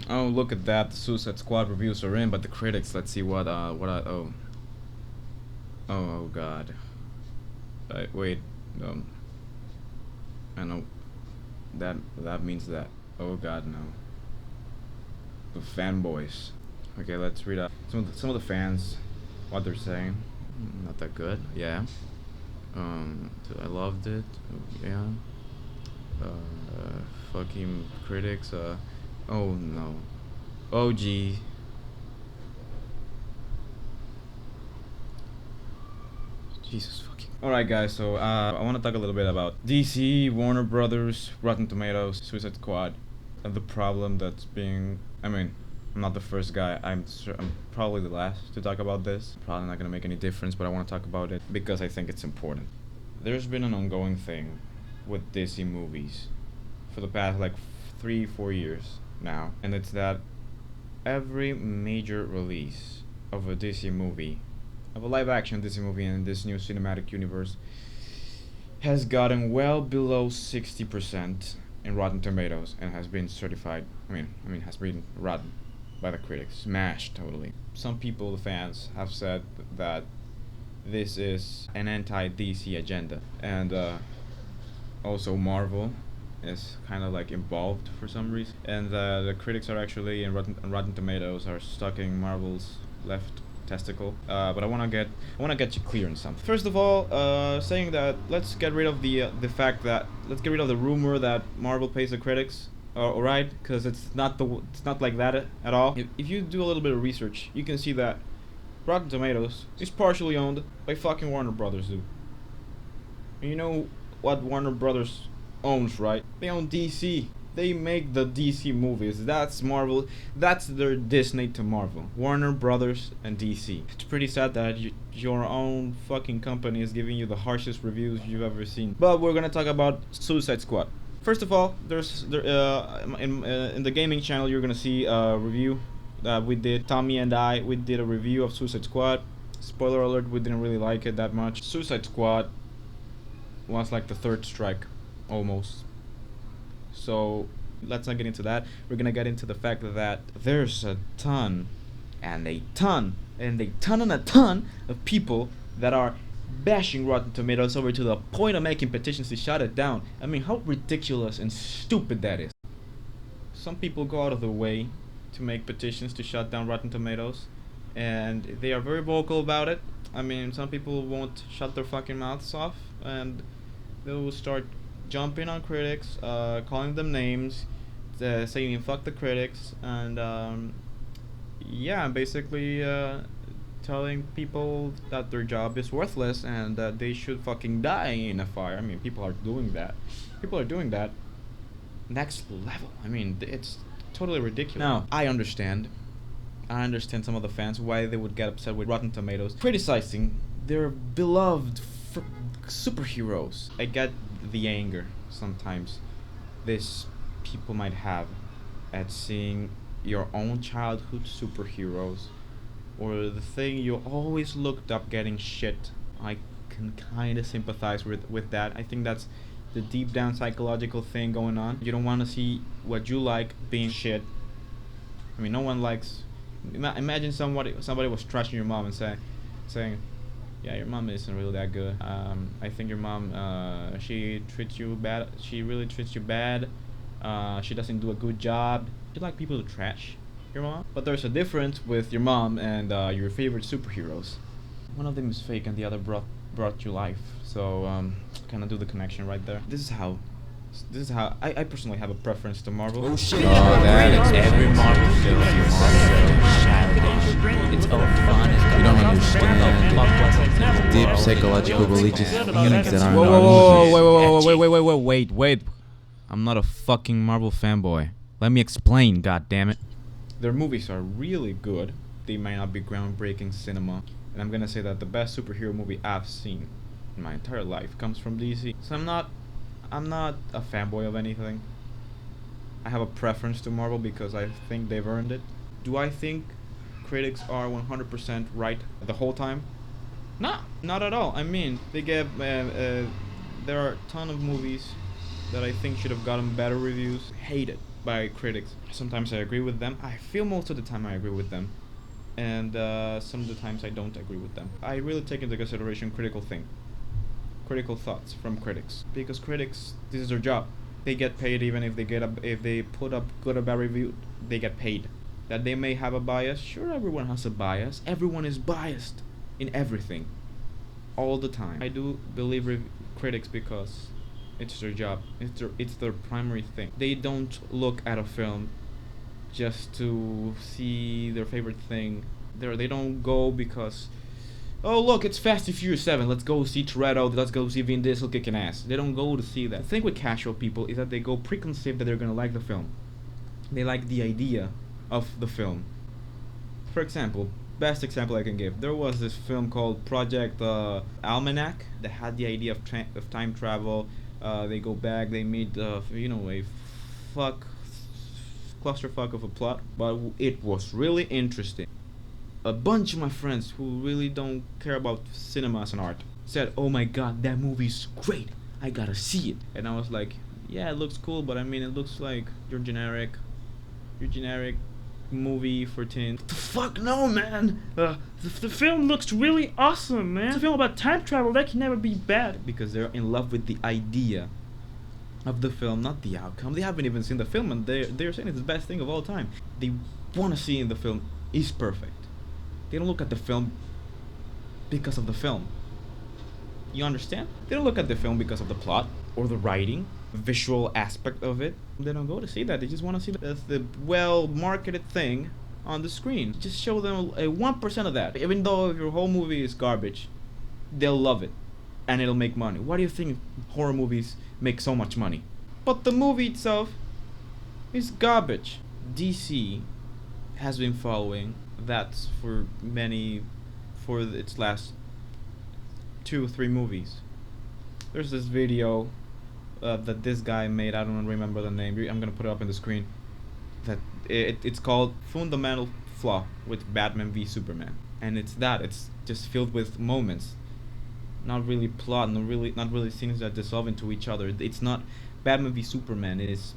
Oh, look at that. The Suicide Squad reviews are in, but the critics, let's see oh. Oh god. Wait, um, I know that means that. Oh god, no. The fanboys. Okay, let's read out some of the fans, what they're saying. Not that good. Yeah. I loved it. Yeah. Fucking critics. Oh no. Oh gee. Jesus fucking. Alright guys, so I want to talk a little bit about DC, Warner Brothers, Rotten Tomatoes, Suicide Squad, and the problem that's being. I mean, I'm not the first guy. I'm probably the last to talk about this. Probably not gonna make any difference, but I want to talk about it because I think it's important. There's been an ongoing thing with DC movies for the past like 3-4 years now, and it's that every major release of a DC movie, of a live action DC movie in this new cinematic universe, has gotten well below 60% in Rotten Tomatoes and has been certified. Has been rotten by the critics, smashed totally. Some people, the fans, have said that this is an anti-DC agenda, and also Marvel is kind of like involved for some reason, and the critics are actually in Rotten Tomatoes are stucking Marvel's left testicle. But I want to get you clear on something. First of all, saying that let's get rid of the fact that let's get rid of the rumor that Marvel pays the critics. Alright, because it's not like that at all. If you do a little bit of research, you can see that Rotten Tomatoes is partially owned by fucking Warner Brothers, dude. And you know what Warner Brothers owns, right? They own DC. They make the DC movies. That's Marvel. That's their Disney to Marvel. Warner Brothers and DC. It's pretty sad that your own fucking company is giving you the harshest reviews you've ever seen. But we're gonna talk about Suicide Squad. First of all, in the gaming channel you're gonna see a review that we did. Tommy and we did a review of Suicide Squad. Spoiler alert: we didn't really like it that much. Suicide Squad was like the third strike, almost. So let's not get into that. We're gonna get into the fact that there's a ton and a ton of people that are bashing Rotten Tomatoes over to the point of making petitions to shut it down. I mean, how ridiculous and stupid that is. Some people go out of their way to make petitions to shut down Rotten Tomatoes, and they are very vocal about it. I mean, some people won't shut their fucking mouths off, and they will start jumping on critics, calling them names, saying fuck the critics, and yeah, basically telling people that their job is worthless and that they should fucking die in a fire. I mean, people are doing that. People are doing that next level. I mean, it's totally ridiculous. Now, I understand some of the fans why they would get upset with Rotten Tomatoes criticizing their beloved superheroes. I get the anger sometimes this people might have at seeing your own childhood superheroes or the thing you always looked up getting shit. I can kind of sympathize with that. I think that's the deep down psychological thing going on. You don't want to see what you like being shit. I mean, no one likes. Imagine somebody was trashing your mom and saying, yeah, your mom isn't really that good. I think your mom, she treats you bad. She really treats you bad. She doesn't do a good job. You like people to trash your mom? But there's a difference with your mom and your favorite superheroes. One of them is fake and the other brought you life. So kind of do the connection right there. This is how I personally have a preference to Marvel. Oh shit! Oh, that is every Marvel film. It's all fun. You don't understand deep psychological religious meanings that are Whoa, wait. I'm not a fucking Marvel fanboy. Let me explain, goddammit. Their movies are really good. They might not be groundbreaking cinema. And I'm gonna say that the best superhero movie I've seen in my entire life comes from DC. So I'm not a fanboy of anything. I have a preference to Marvel because I think they've earned it. Do I think critics are 100% right the whole time? No, not at all. I mean, they get there are a ton of movies that I think should have gotten better reviews, hated by critics. Sometimes I agree with them. I feel most of the time I agree with them. And some of the times I don't agree with them. I really take into consideration critical thoughts from critics, because critics, this is their job. They get paid even if they put up good or bad review. They get paid. That they may have a bias. Sure, everyone has a bias. Everyone is biased in everything, all the time. I do believe critics because it's their job. It's their primary thing. They don't look at a film just to see their favorite thing. They don't go because, oh look, it's Fast and Furious 7. Let's go see Toretto. Let's go see Vin Diesel kicking ass. They don't go to see that. The thing with casual people is that they go preconceived that they're gonna like the film. They like the idea of the film. For example, best example I can give. There was this film called Project Almanac that had the idea of time travel. They go back. They meet a clusterfuck of a plot, but it was really interesting. A bunch of my friends who really don't care about cinema as an art said, "Oh my god, that movie's great. I gotta see it." And I was like, "Yeah, it looks cool, but I mean, it looks like your generic movie for teens." The fuck no, man. The film looks really awesome, man. It's a film about time travel. That can never be bad. Because they're in love with the idea of the film, not the outcome. They haven't even seen the film, and they're saying it's the best thing of all time. They want to see in the film is perfect. They don't look at the film because of the film. You understand? They don't look at the film because of the plot or the writing, the visual aspect of it. They don't go to see that. They just want to see the well-marketed thing on the screen. Just show them a 1% of that. Even though if your whole movie is garbage, they'll love it, and it'll make money. Why do you think horror movies make so much money? But the movie itself is garbage. DC has been following that for its last 2-3 movies. There's this video that this guy made. I don't remember the name. I'm gonna put it up on the screen. That it's called Fundamental Flaw with Batman v Superman, and it's just filled with moments, not really plot, not really scenes that dissolve into each other. It's not Batman v Superman. It's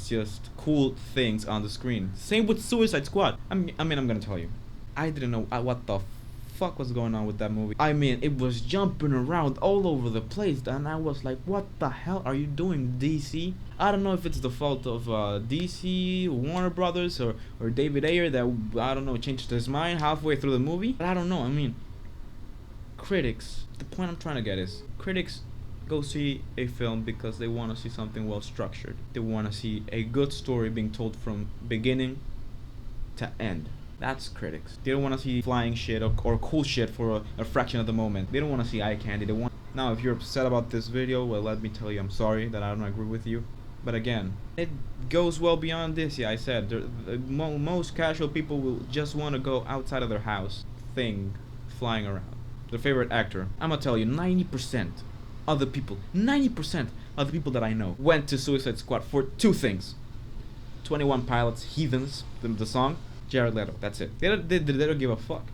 just cool things on the screen. Same with Suicide Squad. I'm gonna tell you, I didn't know what the fuck was going on with that movie. I mean, it was jumping around all over the place, and I was like, what the hell are you doing, DC? I don't know if it's the fault of DC, Warner Brothers, or David Ayer that, I don't know, changed his mind halfway through the movie. But I don't know. I mean, critics, the point I'm trying to get is, critics go see a film because they want to see something well structured. They want to see a good story being told from beginning to end. That's critics. They don't want to see flying shit or cool shit for a fraction of the moment. They don't want to see eye candy. Now, if you're upset about this video, well, let me tell you, I'm sorry that I don't agree with you. But again, it goes well beyond this. Yeah, I said, most casual people will just want to go outside of their house, flying around. Their favorite actor. I'm gonna tell you, 90% of the people that I know went to Suicide Squad for 2 things. 21 Pilots, Heathens, the song, Jared Leto, that's it. They don't give a fuck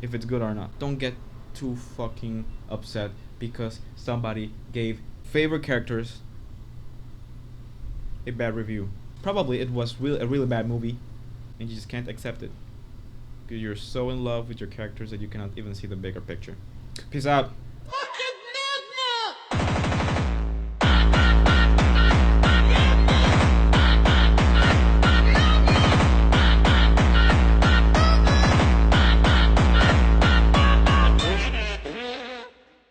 if it's good or not. Don't get too fucking upset because somebody gave favorite characters a bad review. Probably it was a really bad movie, and you just can't accept it because you're so in love with your characters that you cannot even see the bigger picture. Peace out.